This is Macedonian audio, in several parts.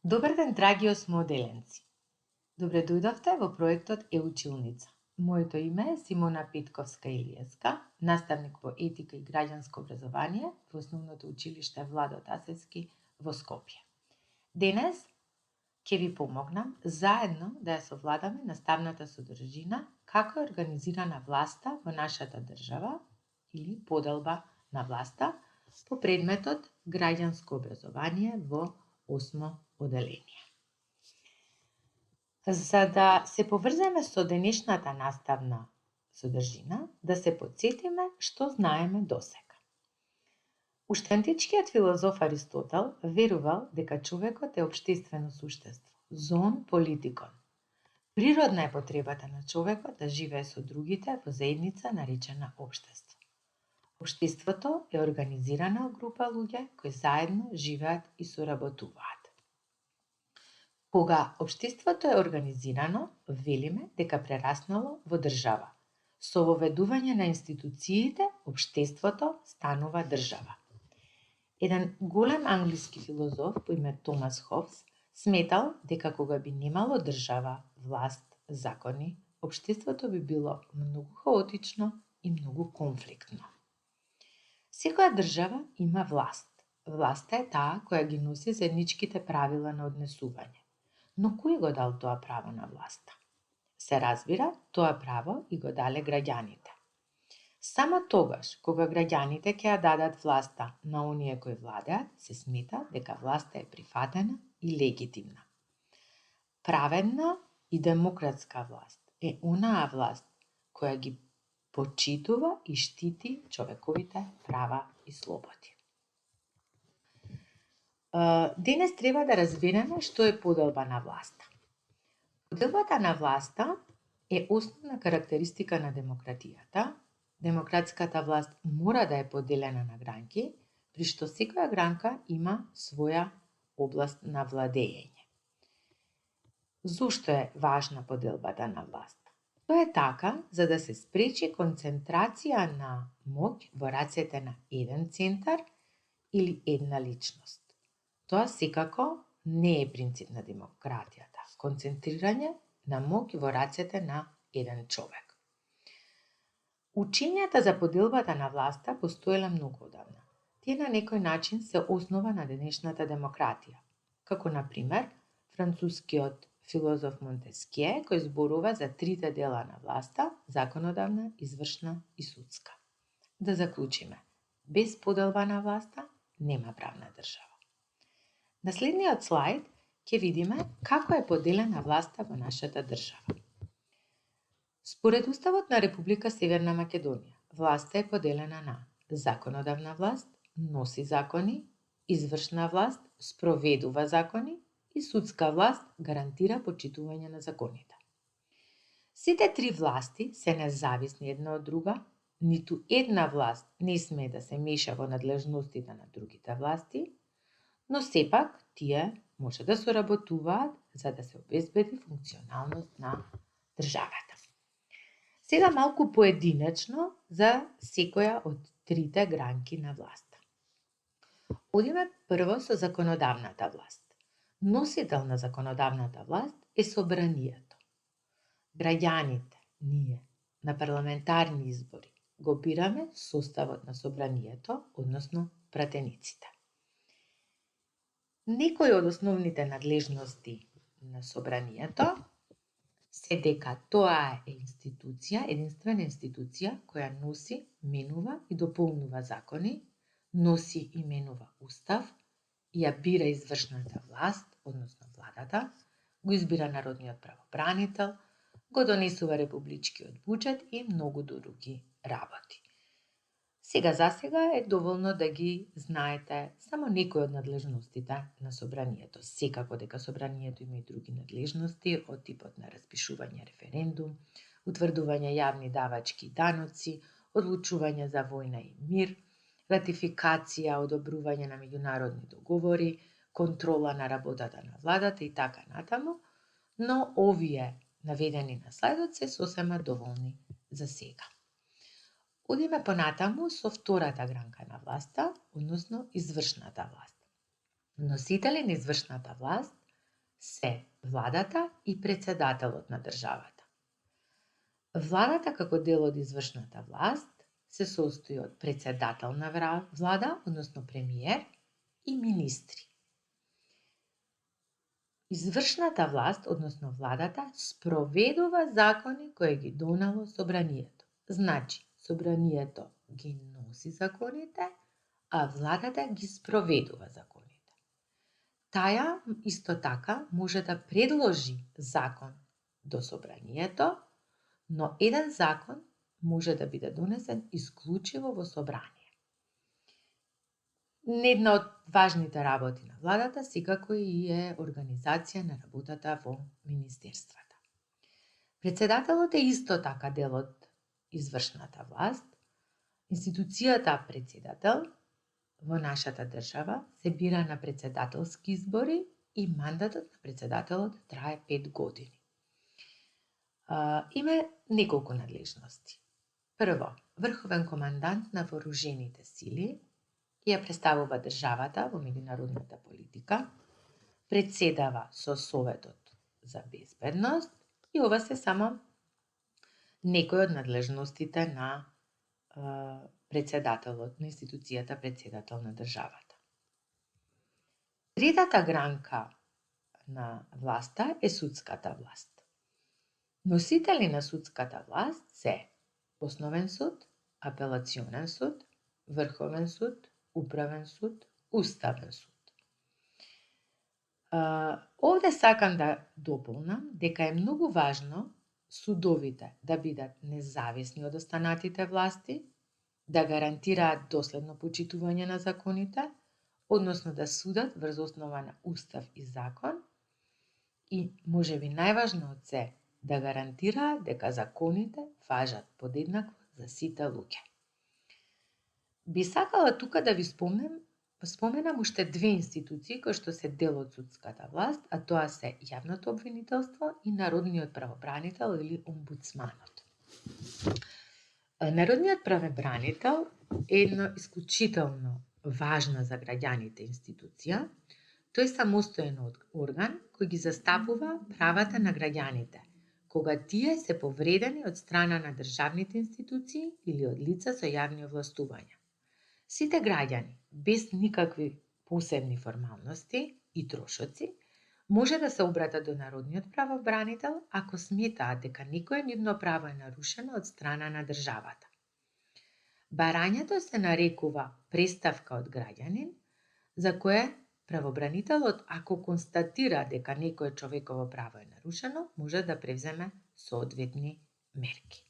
Добар ден, драги осмоделенци! Добре дојдовте во проектот Е-училница. Моето име е Симона Петковска Илиевска, наставник по етика и граѓанско образование во Основното училиште Владо Тасевски во Скопје. Денес ќе ви помогнам заедно да ја совладаме наставната содржина како е организирана власта во нашата држава или поделба на власта по предметот граѓанско образование во 8 оделение. За да се поврземе со денешната наставна содржина, да се потсетиме што знаеме досега. Уште античкиот филозоф Аристотел верувал дека човекот е општествено суштество, зоон политикон. Природна е потребата на човекот да живее со другите во заедница наречена општество. Општеството е организирана група луѓе кои заедно живеат и соработуваат. Кога општеството е организирано, велиме дека прераснало во држава. Со воведување на институциите, општеството станува држава. Еден голем англиски филозоф по име Томас Хобс сметал дека кога би немало држава, власт, закони, општеството би било многу хаотично и многу конфликтно. Секоја држава има власт. Власта е таа која ги носи заедничките правила на однесување. Но кој го дал тоа право на власта? Се разбира, тоа право и го дале граѓаните. Само тогаш, кога граѓаните ќе ја дадат власта на оние кои владеат, се смета дека власта е прифатена и легитимна. Праведна и демократска власт е онаа власт која ги почитува и штити човековите права и слободи. Денес треба да разбереме што е поделба на власта. Поделбата на власта е основна карактеристика на демократијата. Демократската власт мора да е поделена на гранки, при што секоја гранка има своја област на владење. Зошто е важна поделбата на власт? Тоа е така за да се спречи концентрација на моќ во рацете на еден центар или една личност. Тоа секако не е принцип на демократијата. Концентрирање на моќ во рацете на еден човек. Учењата за поделбата на власта постоеле многу одамна. Тие на некој начин се основа на денешната демократија, како на пример францускиот филозоф Монтескје кој зборува за трите дела на власта: законодавна, извршна и судска. Да заклучиме, без поделба на власта нема правна држава. На следниот слајд ќе видиме како е поделена власта во нашата држава. Според Уставот на Република Северна Македонија, власта е поделена на законодавна власт, носи закони, извршна власт, спроведува закони и судска власт гарантира почитување на законите. Сите три власти се независни една од друга, ниту една власт не смее да се меша во надлежностите на другите власти, но сепак тие може да соработуваат за да се обезбеди функционалност на државата. Сега малку поединечно за секоја од трите гранки на власта. Одиме прво со законодавната власт. Носител на законодавната власт е собранието. Граѓаните, ние, на парламентарни избори го бираме составот на собранието, односно пратениците. Некои од основните надлежности на собранието се дека тоа е институција, единствена институција која носи, менува и дополнува закони, носи и менува устав, ја бира извршната власт, односно владата, го избира народниот правобранител, го донесува републичкиот буџет и многу други работи. Сега за сега е доволно да ги знаете само некои од надлежностите на собранието. Секако дека собранието има и други надлежности од типот на распишување референдум, утврдување јавни давачки и даноци, одлучување за војна и мир, ратификација, одобрување на меѓународни договори, контрола на работата на владата и така натаму, но овие наведени на слайдот се сосема доволни за сега. Одиме понатаму со втората гранка на власта, односно извршната власт. Носители на извршната власт се владата и председателот на државата. Владата како дел од извршната власт се состои од председател на влада, односно премиер, и министри. Извршната власт, односно владата, спроведува закони кои ги донало собранието. Значи, собранието ги носи законите, а владата ги спроведува законите. Таја исто така може да предложи закон до собранието, но еден закон може да биде донесен исклучиво во собрание. Една од важните работи на владата секако и е организација на работата во министерствата. Председателот е исто така дел од извршната власт. Институцијата председател во нашата држава се бира на председателски избори и мандатот на председателот трае 5 години. Има неколку надлежности. Прво, врховен командант на вооружените сили ја представува државата во меѓународната политика, председава со Советот за безбедност и ова се само некои од надлежностите на председателот на институцијата председател на државата. Третата гранка на власта е судската власт. Носители на судската власт се Основен суд, Апелационен суд, Врховен суд, Управен суд, Уставен суд. Овде сакам да дополнам дека е многу важно судовите да бидат независни од останатите власти, да гарантираат доследно почитување на законите, односно да судат врз основа на устав и закон и, можеби најважно од се, да гарантираат дека законите важат подеднакво за сите луѓе. Би сакала тука да ви споменам уште две институции кои што се дел од судската власт, а тоа се јавното обвинителство и народниот правобранител или омбудсманот. Народниот правобранител е една исклучително важна за граѓаните институција. Тој е самостоен орган кој ги застапува правата на граѓаните, кога тие се повредени од страна на државните институции или од лица со јавни овластувања. Сите граѓани, без никакви посебни формалности и трошоци, може да се обратат до народниот правобранител ако сметаат дека некое нивно право е нарушено од страна на државата. Барањето се нарекува преставка од граѓанин, за кое правобранителот, ако констатира дека некое човеково право е нарушено, може да превземе соодветни мерки.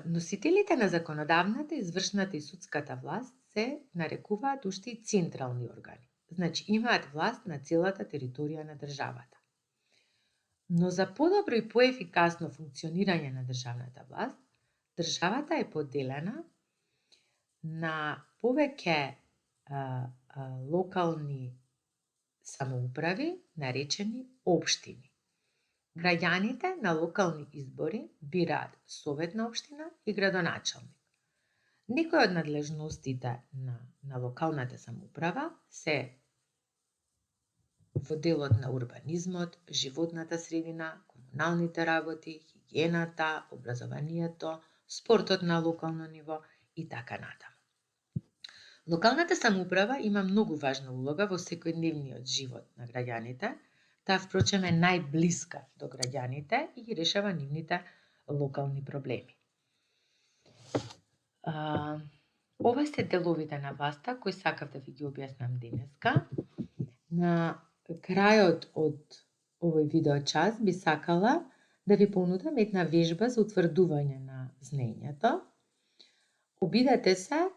Носителите на законодавната, извршната и судската власт се нарекуваат уште и централни органи. Значи, имаат власт на целата територија на државата. Но за подобро и поефикасно функционирање на државната власт, државата е поделена на повеќе локални самоуправи, наречени општини. Граѓаните на локални избори бираат совет на општина и градоначалник. Некои од надлежностите на локалната самоуправа се во делот на урбанизмот, животната средина, комуналните работи, хигиената, образованието, спортот на локално ниво и така натаму. Локалната самоуправа има многу важна улога во секојдневниот живот на граѓаните. Таа впрочем е најблиска до граѓаните и ги решава нивните локални проблеми. Ова се деловите на власта кои сакав да ви ги објаснам денеска. На крајот од овој видеочас би сакала да ви понудам една вежба за утврдување на знаењето. Обидете се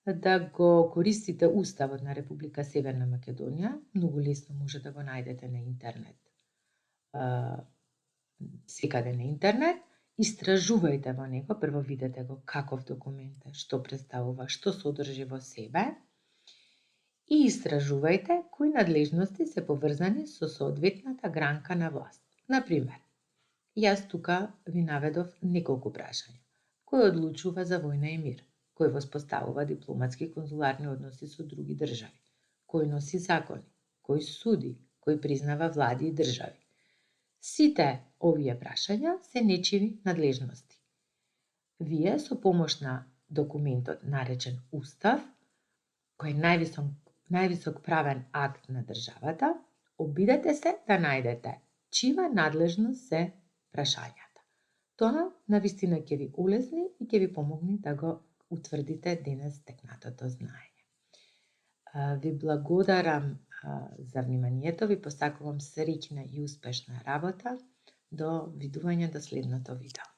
да го користите Уставот на Република Северна Македонија. Многу лесно може да го најдете на интернет. Секаде на интернет. Истражувајте во него, прво видете го каков документ е, што представува, што содржи во себе и истражувајте кои надлежности се поврзани со соодветната гранка на власт. Например, јас тука ви наведов неколку прашања. Кој одлучува за војна и мир? Кој воспоставува дипломатски и конзуларни односи со други држави? Кој носи закони? кој суди, кој признава влади и држави. Сите овие прашања се нечиви надлежности. Вие со помош на документот наречен Устав, кој е највисок правен акт на државата, обидете се да најдете чива надлежност се прашањата. Тоа навистина ќе ви улесни и ќе ви помогне да го утврдите денес стекнатото знаење. Ви благодарам за вниманието, ви посакувам среќна и успешна работа. До видување до следното видео.